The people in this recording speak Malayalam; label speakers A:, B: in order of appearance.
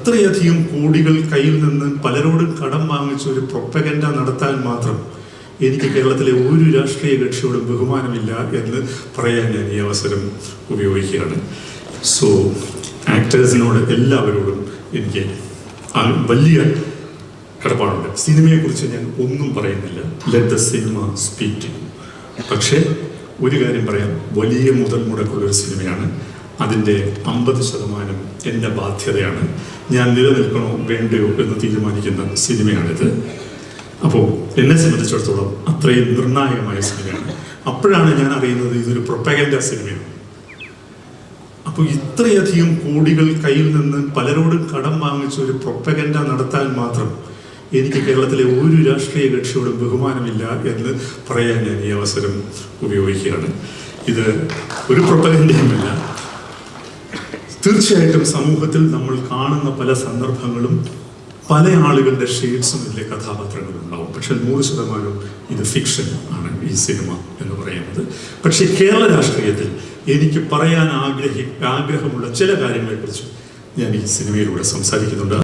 A: ഇത്രയധികം കോടികൾ കയ്യിൽ നിന്ന് പലരോടും കടം വാങ്ങിച്ച ഒരു പ്രൊപ്പഗൻഡ നടത്താൻ മാത്രം എനിക്ക് കേരളത്തിലെ ഒരു രാഷ്ട്രീയ കക്ഷിയോടും ബഹുമാനമില്ല എന്ന് പറയാൻ ഞാൻ ഈ അവസരം ഉപയോഗിക്കുകയാണ്. സോ ആക്ടേഴ്സിനോട് എല്ലാവരോടും എനിക്ക് വലിയ കടപ്പാടുണ്ട്. സിനിമയെക്കുറിച്ച് ഞാൻ ഒന്നും പറയുന്നില്ല. Let the cinema speak to you. പക്ഷേ ഒരു കാര്യം പറയാം, വലിയ മുതൽ മുടക്കുള്ളൊരു സിനിമയാണ്. അതിൻ്റെ 50% എൻ്റെ ബാധ്യതയാണ്. ഞാൻ നിലനിൽക്കണോ വേണ്ടയോ എന്ന് തീരുമാനിക്കുന്ന സിനിമയാണിത്. അപ്പോൾ എന്നെ സംബന്ധിച്ചിടത്തോളം അത്രയും നിർണായകമായ സിനിമയാണ്. അപ്പോഴാണ് ഞാൻ അറിയുന്നത് ഇതൊരു പ്രൊപ്പഗൻഡ സിനിമയാണ്. അപ്പോൾ ഇത്രയധികം കോടികൾ കയ്യിൽ നിന്ന് പലരോടും കടം വാങ്ങിച്ച ഒരു പ്രൊപ്പഗൻഡ നടത്താൻ മാത്രം എനിക്ക് കേരളത്തിലെ ഒരു രാഷ്ട്രീയ കക്ഷിയോടും ബഹുമാനമില്ല എന്ന് പറയാൻ ഞാൻ ഈ അവസരം ഉപയോഗിക്കുകയാണ്. ഇത് ഒരു പ്രൊപ്പഗൻഡയുമല്ല. തീർച്ചയായിട്ടും സമൂഹത്തിൽ നമ്മൾ കാണുന്ന പല സന്ദർഭങ്ങളും പല ആളുകളുടെ ഷെയ്ഡ്സും ഇതിലെ കഥാപാത്രങ്ങളും ഉണ്ടാവും. പക്ഷെ 100% ഇത് ഫിക്ഷൻ ആണ് ഈ സിനിമ എന്ന് പറയുന്നത്. പക്ഷേ കേരള രാഷ്ട്രീയത്തിൽ എനിക്ക് പറയാൻ ആഗ്രഹമുള്ള ചില കാര്യങ്ങളെക്കുറിച്ച് ഞാൻ ഈ സിനിമയിലൂടെ സംസാരിക്കുന്നുണ്ട്.